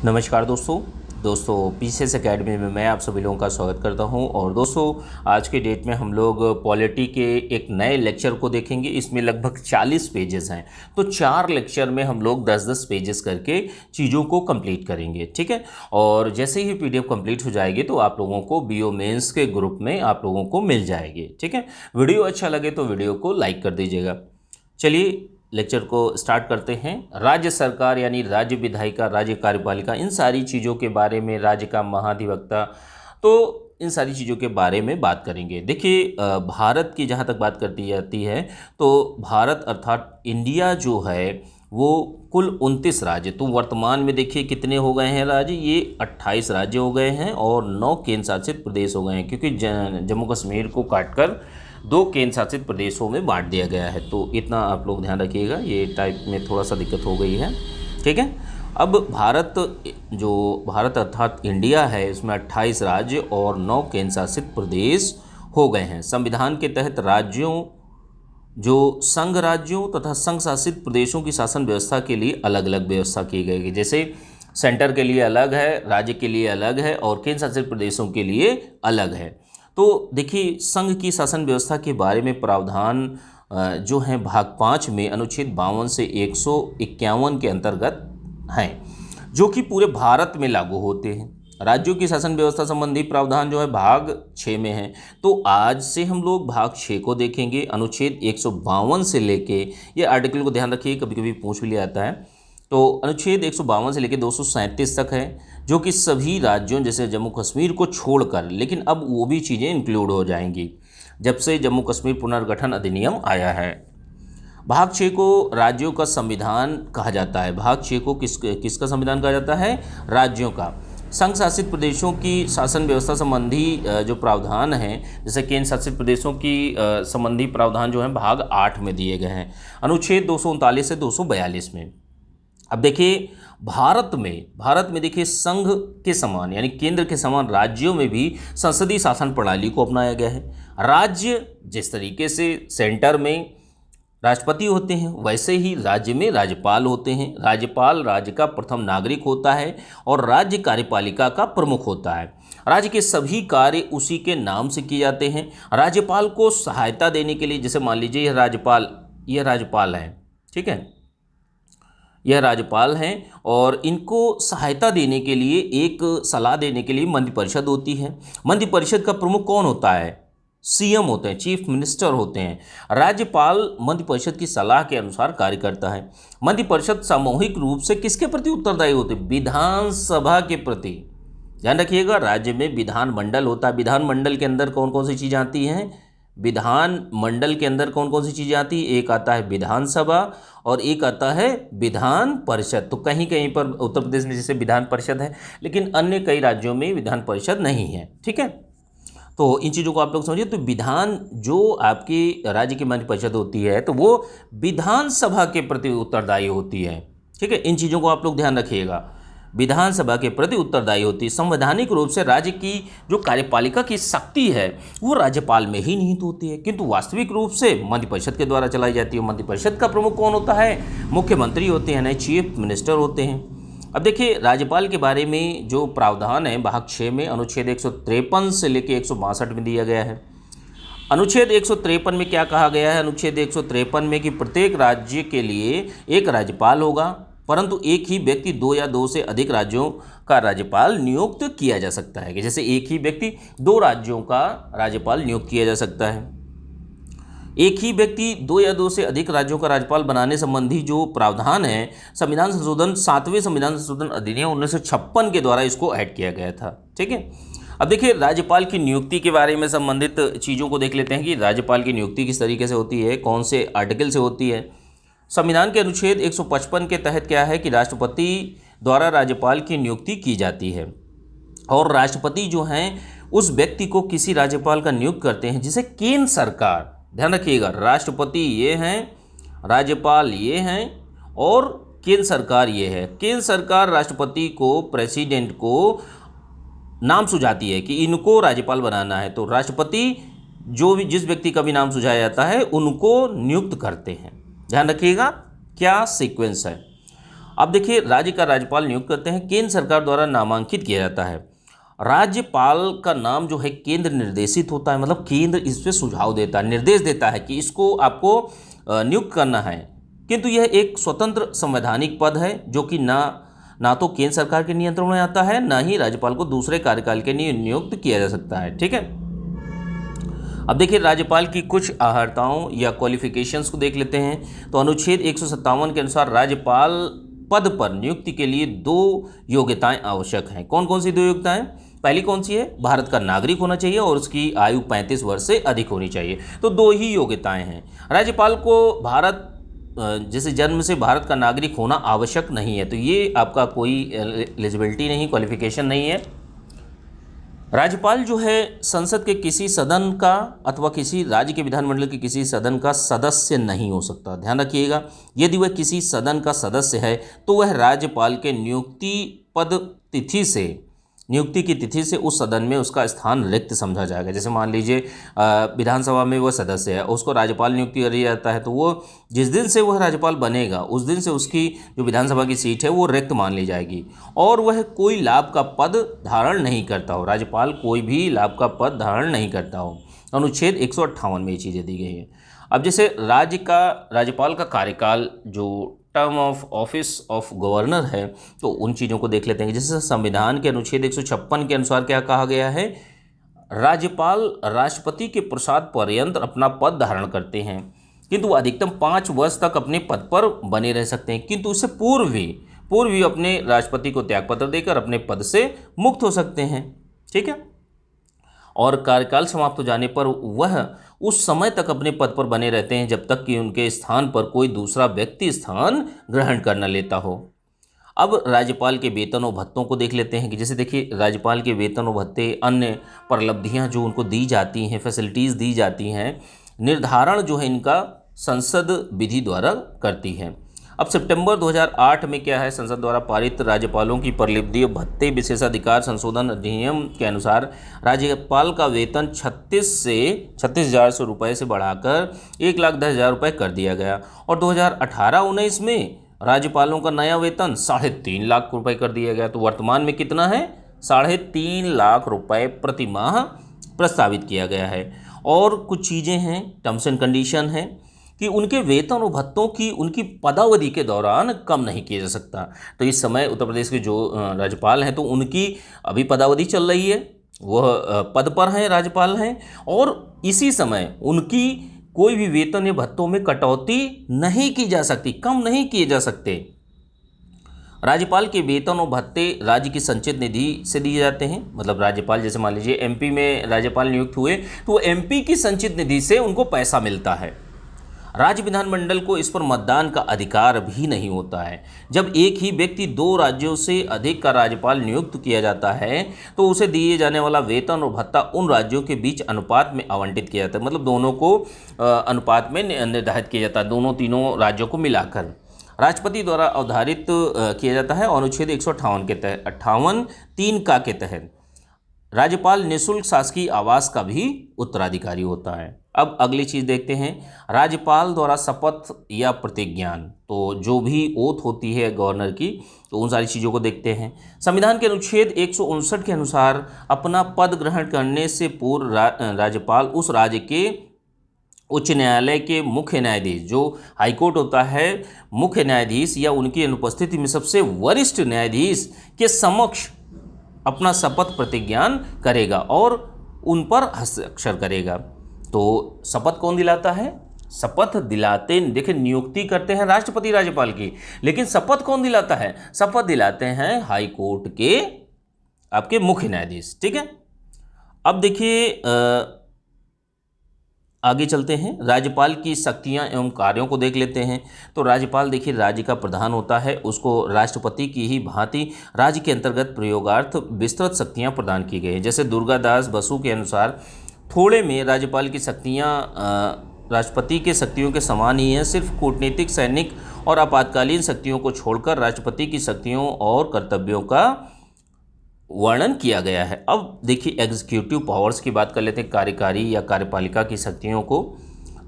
नमस्कार दोस्तों PCS academy में मैं आप सभी लोगों का स्वागत करता हूं। और दोस्तों आज के डेट में हम लोग पॉलिटी के एक नए लेक्चर को देखेंगे। इसमें लगभग 40 पेजेस हैं, तो 4 लेक्चर में हम लोग 10-10 पेजेस करके चीज़ों को कंप्लीट करेंगे, ठीक है। और जैसे ही पीडीएफ कंप्लीट हो जाएगी तो आप लोगों को बीओ मेंस के ग्रुप में आप लोगों को मिल जाएगी, ठीक है। वीडियो अच्छा लगे तो वीडियो को लाइक कर दीजिएगा। चलिए लेक्चर को स्टार्ट करते हैं। राज्य सरकार यानी राज्य विधायिका, राज्य कार्यपालिका, इन सारी चीज़ों के बारे में, राज्य का महाधिवक्ता, तो इन सारी चीज़ों के बारे में बात करेंगे। देखिए भारत की जहाँ तक बात करती जाती है तो भारत अर्थात इंडिया जो है वो कुल 29 राज्य, तो वर्तमान में देखिए कितने हो गए हैं राज्य, ये 28 राज्य हो गए हैं और 9 केंद्र शासित प्रदेश हो गए हैं, क्योंकि जम्मू कश्मीर को काटकर 2 केंद्र शासित प्रदेशों में बांट दिया गया है। तो इतना आप लोग ध्यान रखिएगा, ये टाइप में थोड़ा सा दिक्कत हो गई है, ठीक है। अब भारत अर्थात इंडिया है, इसमें 28 राज्य और 9 केंद्र शासित प्रदेश हो गए हैं। संविधान के तहत राज्यों, जो संघ राज्यों तथा संघ शासित प्रदेशों की शासन व्यवस्था के लिए अलग अलग व्यवस्था की गई है। जैसे सेंटर के लिए अलग है, राज्य के लिए अलग है और केंद्र शासित प्रदेशों के लिए अलग है। तो देखिए संघ की शासन व्यवस्था के बारे में प्रावधान जो हैं भाग 5 में अनुच्छेद 52 से 151 के अंतर्गत हैं, जो कि पूरे भारत में लागू होते हैं। राज्यों की शासन व्यवस्था संबंधी प्रावधान जो है भाग 6 में है। तो आज से हम लोग भाग 6 को देखेंगे, अनुच्छेद 152 से लेके, ये आर्टिकल को ध्यान रखिए, कभी कभी पूछ भी लिया जाता है। तो अनुच्छेद 152 से लेकर 237 तक है, जो कि सभी राज्यों जैसे जम्मू कश्मीर को छोड़कर, लेकिन अब वो भी चीज़ें इंक्लूड हो जाएंगी जब से जम्मू कश्मीर पुनर्गठन अधिनियम आया है। भाग 6 को राज्यों का संविधान कहा जाता है। भाग 6 को किसका संविधान कहा जाता है? राज्यों का। संघ शासित प्रदेशों की शासन व्यवस्था संबंधी जो प्रावधान हैं, जैसे केंद्र शासित प्रदेशों की संबंधी प्रावधान जो है भाग 8 में दिए गए हैं, अनुच्छेद 239 से 242 में। अब देखिए भारत में देखिए संघ के समान यानी केंद्र के समान राज्यों में भी संसदीय शासन प्रणाली को अपनाया गया है। राज्य जिस तरीके से सेंटर में राष्ट्रपति होते हैं, वैसे ही राज्य में राज्यपाल होते हैं। राज्यपाल राज्य का प्रथम नागरिक होता है और राज्य कार्यपालिका का प्रमुख होता है। राज्य के सभी कार्य उसी के नाम से किए जाते हैं। राज्यपाल को सहायता देने के लिए, जैसे मान लीजिए यह राज्यपाल है, ठीक है, यह राज्यपाल हैं और इनको सहायता देने के लिए, एक सलाह देने के लिए मंत्रिपरिषद होती है। मंत्रिपरिषद का प्रमुख कौन होता है? सीएम होते हैं, चीफ मिनिस्टर होते हैं। राज्यपाल मंत्रिपरिषद की सलाह के अनुसार कार्य करता है। मंत्रिपरिषद सामूहिक रूप से किसके प्रति उत्तरदायी होते हैं? विधानसभा के प्रति। ध्यान रखिएगा, राज्य में विधानमंडल होता है। विधानमंडल के अंदर कौन कौन सी चीज़ें आती हैं? विधानमंडल के अंदर कौन कौन सी चीज़ें आती है? एक आता है विधानसभा और एक आता है विधान परिषद। तो कहीं कहीं पर उत्तर प्रदेश में जैसे विधान परिषद है, लेकिन अन्य कई राज्यों में विधान परिषद नहीं है, ठीक है। तो इन चीज़ों को आप लोग समझिए। तो विधान जो आपकी राज्य की मंत्रिपरिषद होती है, तो वो विधानसभा के प्रति उत्तरदायी होती है, ठीक है। इन चीज़ों को आप लोग ध्यान रखिएगा, विधानसभा के प्रति उत्तरदायी होती है। संवैधानिक रूप से राज्य की जो कार्यपालिका की शक्ति है वो राज्यपाल में ही निहित होती है, किंतु वास्तविक रूप से मंत्रिपरिषद के द्वारा चलाई जाती है। मंत्रिपरिषद का प्रमुख कौन होता है? मुख्यमंत्री होते हैं, चीफ मिनिस्टर होते हैं। अब देखिए राज्यपाल के बारे में जो प्रावधान है भाग 6 में अनुच्छेद 153 से लेकर 162 में दिया गया है। अनुच्छेद 153 में क्या कहा गया है? अनुच्छेद 153 में कि प्रत्येक राज्य के लिए एक राज्यपाल होगा, परंतु एक ही व्यक्ति 2 या 2 से अधिक राज्यों का राज्यपाल नियुक्त किया जा सकता है। कि जैसे एक ही व्यक्ति 2 राज्यों का राज्यपाल नियुक्त किया जा सकता है। एक ही व्यक्ति 2 या 2 से अधिक राज्यों का राज्यपाल बनाने संबंधी जो प्रावधान है, संविधान संशोधन 7वें संविधान संशोधन अधिनियम 1956 के द्वारा इसको ऐड किया गया था, ठीक है। अब देखिए राज्यपाल की नियुक्ति के बारे में संबंधित चीज़ों को देख लेते हैं कि राज्यपाल की नियुक्ति किस तरीके से होती है, कौन से आर्टिकल से होती है। संविधान के अनुच्छेद 155 के तहत क्या है कि राष्ट्रपति द्वारा राज्यपाल की नियुक्ति की जाती है और राष्ट्रपति जो हैं उस व्यक्ति को किसी राज्यपाल का नियुक्त करते हैं जिसे केंद्र सरकार, ध्यान रखिएगा, राष्ट्रपति ये हैं, राज्यपाल ये हैं और केंद्र सरकार ये है। केंद्र सरकार राष्ट्रपति को, प्रेसिडेंट को नाम सुझाती है कि इनको राज्यपाल बनाना है, तो राष्ट्रपति जो भी जिस व्यक्ति का भी नाम सुझाया जाता है उनको नियुक्त करते हैं। ध्यान रखिएगा क्या सीक्वेंस है। अब देखिए, राज्य का राज्यपाल नियुक्त करते हैं, केंद्र सरकार द्वारा नामांकित किया जाता है। राज्यपाल का नाम जो है केंद्र निर्देशित होता है, मतलब केंद्र इस पे सुझाव देता है, निर्देश देता है कि इसको आपको नियुक्त करना है। किंतु यह एक स्वतंत्र संवैधानिक पद है जो कि ना तो केंद्र सरकार के नियंत्रण में आता है, ना ही राज्यपाल को दूसरे कार्यकाल के लिए नियुक्त किया जा सकता है। ठीक है। अब देखिए, राज्यपाल की कुछ अर्हताओं या क्वालिफिकेशंस को देख लेते हैं। तो अनुच्छेद 157 के अनुसार राज्यपाल पद पर नियुक्ति के लिए 2 योग्यताएं आवश्यक हैं। कौन कौन सी 2 योग्यताएं? पहली कौन सी है? भारत का नागरिक होना चाहिए और उसकी आयु 35 वर्ष से अधिक होनी चाहिए। तो 2 ही योग्यताएं हैं। राज्यपाल को भारत जैसे जन्म से भारत का नागरिक होना आवश्यक नहीं है, तो ये आपका कोई एलिजिबिलिटी नहीं, क्वालिफिकेशन नहीं है। राज्यपाल जो है संसद के किसी सदन का अथवा किसी राज्य के विधानमंडल के किसी सदन का सदस्य नहीं हो सकता। ध्यान रखिएगा, यदि वह किसी सदन का सदस्य है तो वह राज्यपाल के नियुक्ति की तिथि से उस सदन में उसका स्थान रिक्त समझा जाएगा। जैसे मान लीजिए विधानसभा में वह सदस्य है, उसको राज्यपाल नियुक्ति कर दिया जाता है, तो वो जिस दिन से वह राज्यपाल बनेगा उस दिन से उसकी जो विधानसभा की सीट है वो रिक्त मान ली जाएगी और वह कोई लाभ का पद धारण नहीं करता हो। राज्यपाल कोई भी लाभ का पद धारण नहीं करता हो। अनुच्छेद 158 में ये चीज़ें दी गई हैं। अब जैसे राज्यपाल का कार्यकाल जो term of office of governor है, तो उन चीज़ों को देख लेते हैं। जैसे संविधान के अनुच्छेद 156 के अनुसार क्या कहा गया है? राज्यपाल राष्ट्रपति के प्रसाद पर्यंत अपना पद धारण करते हैं, किंतु अधिकतम 5 वर्ष तक अपने पद पर बने रह सकते हैं, किंतु उससे पूर्व भी अपने राष्ट्रपति को त्यागपत्र देकर अपने पद से मुक्त हो सकते हैं। ठीक है। और कार्यकाल समाप्त हो जाने पर वह उस समय तक अपने पद पर बने रहते हैं जब तक कि उनके स्थान पर कोई दूसरा व्यक्ति स्थान ग्रहण कर न लेता हो। अब राज्यपाल के वेतन और भत्तों को देख लेते हैं कि जैसे देखिए, राज्यपाल के वेतन और भत्ते, अन्य परलब्धियां जो उनको दी जाती हैं, फैसिलिटीज़ दी जाती हैं, निर्धारण जो है इनका संसद विधि द्वारा करती है। अब सितंबर 2008 में क्या है, संसद द्वारा पारित राज्यपालों की परलब्धि और भत्ते विशेषाधिकार संशोधन अधिनियम के अनुसार राज्यपाल का वेतन 36,000 रुपये से बढ़ाकर 1,10,000 रुपये कर दिया गया और 2018-19 में राज्यपालों का नया वेतन 3.5 लाख रुपये कर दिया गया। तो वर्तमान में कितना है? 3.5 लाख रुपये प्रति माह प्रस्तावित किया गया है। और कुछ चीज़ें हैं, टर्म्स एंड कंडीशन है कि उनके वेतन और भत्तों की उनकी पदावधि के दौरान कम नहीं किया जा सकता। तो इस समय उत्तर प्रदेश के जो राज्यपाल हैं तो उनकी अभी पदावधि चल रही है, वह पद पर हैं, राज्यपाल हैं, और इसी समय उनकी कोई भी वेतन या भत्तों में कटौती नहीं की जा सकती, कम नहीं किए जा सकते। राज्यपाल के वेतन और भत्ते राज्य की संचित निधि से दिए जाते हैं। मतलब राज्यपाल, जैसे मान लीजिए एमपी में राज्यपाल नियुक्त हुए तो एमपी की संचित निधि से उनको पैसा मिलता है। राज्य विधानमंडल को इस पर मतदान का अधिकार भी नहीं होता है। जब एक ही व्यक्ति 2 राज्यों से अधिक का राज्यपाल नियुक्त किया जाता है तो उसे दिए जाने वाला वेतन और भत्ता उन राज्यों के बीच अनुपात में आवंटित किया जाता है। मतलब दोनों को अनुपात में निर्धारित किया जाता है, दोनों तीनों राज्यों को मिलाकर राष्ट्रपति द्वारा अवधारित किया जाता है। अनुच्छेद 158 के तहत 58(3) का के तहत राज्यपाल निःशुल्क शासकीय आवास का भी उत्तराधिकारी होता है। अब अगली चीज़ देखते हैं, राज्यपाल द्वारा शपथ या प्रतिज्ञान, तो जो भी ओथ होती है गवर्नर की, तो उन सारी चीज़ों को देखते हैं। संविधान के अनुच्छेद 159 के अनुसार अपना पद ग्रहण करने से पूर्व राज्यपाल उस राज्य के उच्च न्यायालय के मुख्य न्यायाधीश, जो हाईकोर्ट होता है, मुख्य न्यायाधीश या उनकी अनुपस्थिति में सबसे वरिष्ठ न्यायाधीश के समक्ष अपना शपथ प्रतिज्ञान करेगा और उन पर हस्ताक्षर करेगा। तो शपथ कौन दिलाता है? शपथ दिलाते, देखिए नियुक्ति करते हैं राष्ट्रपति राज्यपाल की, लेकिन शपथ कौन दिलाता है? शपथ दिलाते हैं हाई कोर्ट के आपके मुख्य न्यायाधीश। ठीक है। अब देखिए आगे चलते हैं, राज्यपाल की शक्तियां एवं कार्यों को देख लेते हैं। तो राज्यपाल देखिए राज्य का प्रधान होता है, उसको राष्ट्रपति की ही भांति राज्य के अंतर्गत प्रयोगार्थ विस्तृत शक्तियां प्रदान की गई हैं। जैसे दुर्गादास बसु के अनुसार थोड़े में राज्यपाल की शक्तियां राष्ट्रपति के शक्तियों के समान ही हैं, सिर्फ कूटनीतिक, सैनिक और आपातकालीन शक्तियों को छोड़कर राष्ट्रपति की शक्तियों और कर्तव्यों का वर्णन किया गया है। अब देखिए एग्जीक्यूटिव पावर्स की बात कर लेते हैं, कार्यकारी या कार्यपालिका की शक्तियों को।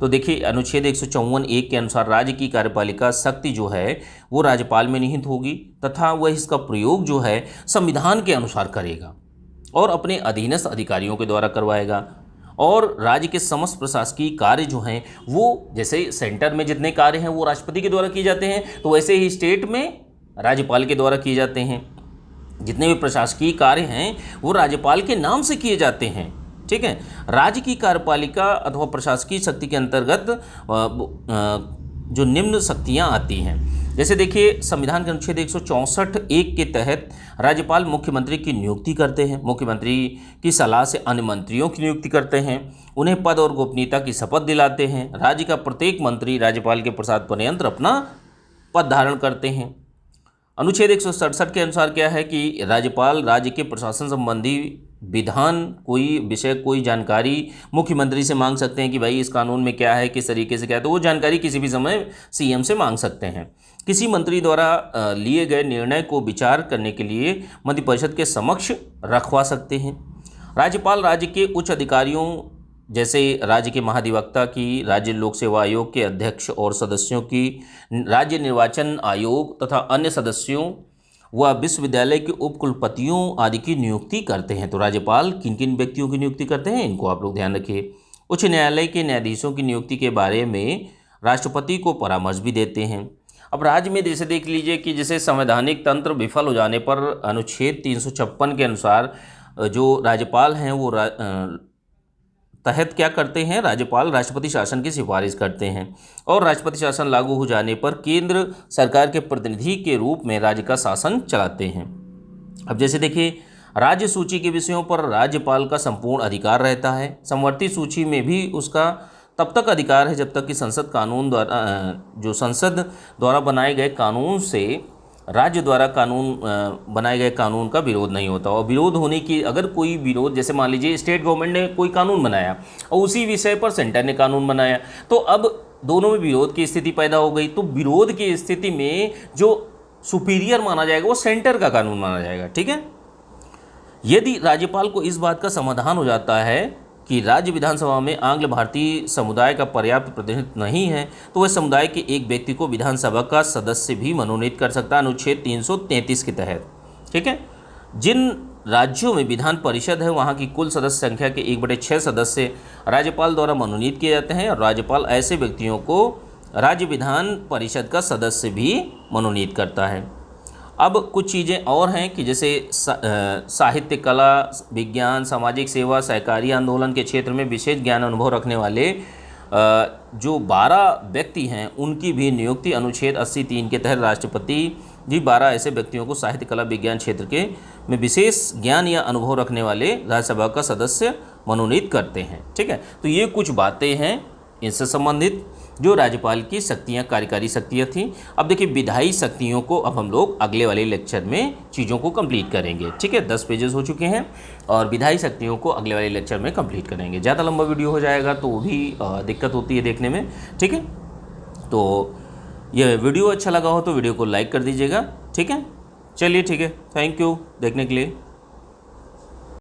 तो देखिए अनुच्छेद 154(1) के अनुसार राज्य की कार्यपालिका शक्ति जो है वो राज्यपाल में निहित होगी तथा वह इसका प्रयोग जो है संविधान के अनुसार करेगा और अपने अधीनस्थ अधिकारियों के द्वारा करवाएगा। और राज्य के समस्त प्रशासकीय कार्य जो हैं वो जैसे सेंटर में जितने कार्य हैं वो राष्ट्रपति के द्वारा किए जाते हैं, तो वैसे ही स्टेट में राज्यपाल के द्वारा किए जाते हैं। जितने भी प्रशासकीय कार्य हैं वो राज्यपाल के नाम से किए जाते हैं। ठीक है, राज्य की कार्यपालिका अथवा प्रशासकीय शक्ति के अंतर्गत जो निम्न शक्तियां आती हैं, जैसे देखिए संविधान के अनुच्छेद 164(1) के तहत राज्यपाल मुख्यमंत्री की नियुक्ति करते हैं, मुख्यमंत्री की सलाह से अन्य मंत्रियों की नियुक्ति करते हैं, उन्हें पद और गोपनीयता की शपथ दिलाते हैं। राज्य का प्रत्येक मंत्री राज्यपाल के प्रसाद पर्यंत अपना पद धारण करते हैं। अनुच्छेद 167 के अनुसार क्या है कि राज्यपाल राज्य के प्रशासन संबंधी विधान, कोई विषय, कोई जानकारी मुख्यमंत्री से मांग सकते हैं कि भाई इस कानून में क्या है, किस तरीके से क्या है, तो वो जानकारी किसी भी समय सीएम से मांग सकते हैं। किसी मंत्री द्वारा लिए गए निर्णय को विचार करने के लिए मंत्रिपरिषद के समक्ष रखवा सकते हैं। राज्यपाल राज्य के उच्च अधिकारियों जैसे राज्य के महाधिवक्ता की, राज्य लोक सेवा आयोग के अध्यक्ष और सदस्यों की, राज्य निर्वाचन आयोग तथा अन्य सदस्यों व विश्वविद्यालय के उपकुलपतियों आदि की नियुक्ति करते हैं। तो राज्यपाल किन किन व्यक्तियों की नियुक्ति करते हैं, इनको आप लोग ध्यान रखिए। उच्च न्यायालय के न्यायाधीशों की नियुक्ति के बारे में राष्ट्रपति को परामर्श भी देते हैं। अब राज्य में जैसे देख लीजिए कि जैसे संवैधानिक तंत्र विफल हो जाने पर अनुच्छेद 356 के अनुसार जो राज्यपाल हैं वो तहत क्या करते हैं, राज्यपाल राष्ट्रपति शासन की सिफारिश करते हैं और राष्ट्रपति शासन लागू हो जाने पर केंद्र सरकार के प्रतिनिधि के रूप में राज्य का शासन चलाते हैं। अब जैसे देखिए राज्य सूची के विषयों पर राज्यपाल का संपूर्ण अधिकार रहता है। समवर्ती सूची में भी उसका तब तक अधिकार है जब तक कि संसद द्वारा बनाए गए कानून से राज्य द्वारा बनाए गए कानून का विरोध नहीं होता। और विरोध होने की अगर कोई विरोध, जैसे मान लीजिए स्टेट गवर्नमेंट ने कोई कानून बनाया और उसी विषय पर सेंटर ने कानून बनाया, तो अब दोनों में विरोध की स्थिति पैदा हो गई। तो विरोध की स्थिति में जो सुपीरियर माना जाएगा वो सेंटर का कानून माना जाएगा। ठीक है, यदि राज्यपाल को इस बात का समाधान हो जाता है कि राज्य विधानसभा में आंग्ल भारतीय समुदाय का पर्याप्त प्रतिनिधित्व नहीं है, तो वह समुदाय के एक व्यक्ति को विधानसभा का सदस्य भी मनोनीत कर सकता है अनुच्छेद 333 के तहत। ठीक है, जिन राज्यों में विधान परिषद है वहाँ की कुल सदस्य संख्या के 1/6 सदस्य राज्यपाल द्वारा मनोनीत किए जाते हैं और राज्यपाल ऐसे व्यक्तियों को राज्य विधान परिषद का सदस्य भी मनोनीत करता है। अब कुछ चीज़ें और हैं कि जैसे साहित्य, कला, विज्ञान, सामाजिक सेवा, सहकारी आंदोलन के क्षेत्र में विशेष ज्ञान अनुभव रखने वाले जो 12 व्यक्ति हैं उनकी भी नियुक्ति अनुच्छेद 80(3) के तहत राष्ट्रपति भी 12 ऐसे व्यक्तियों को साहित्य, कला, विज्ञान क्षेत्र में विशेष ज्ञान या अनुभव रखने वाले राज्यसभा का सदस्य मनोनीत करते हैं। ठीक है, तो ये कुछ बातें हैं इनसे संबंधित जो राज्यपाल की शक्तियाँ, कार्यकारी शक्तियाँ थीं। अब देखिए विधायी शक्तियों को अब हम लोग अगले वाले लेक्चर में चीज़ों को कंप्लीट करेंगे। ठीक है, 10 पेजेस हो चुके हैं और विधायी शक्तियों को अगले वाले लेक्चर में कंप्लीट करेंगे। ज़्यादा लंबा वीडियो हो जाएगा तो वो भी दिक्कत होती है देखने में। ठीक है, तो ये वीडियो अच्छा लगा हो तो वीडियो को लाइक कर दीजिएगा। ठीक है, चलिए ठीक है, थैंक यू देखने के लिए।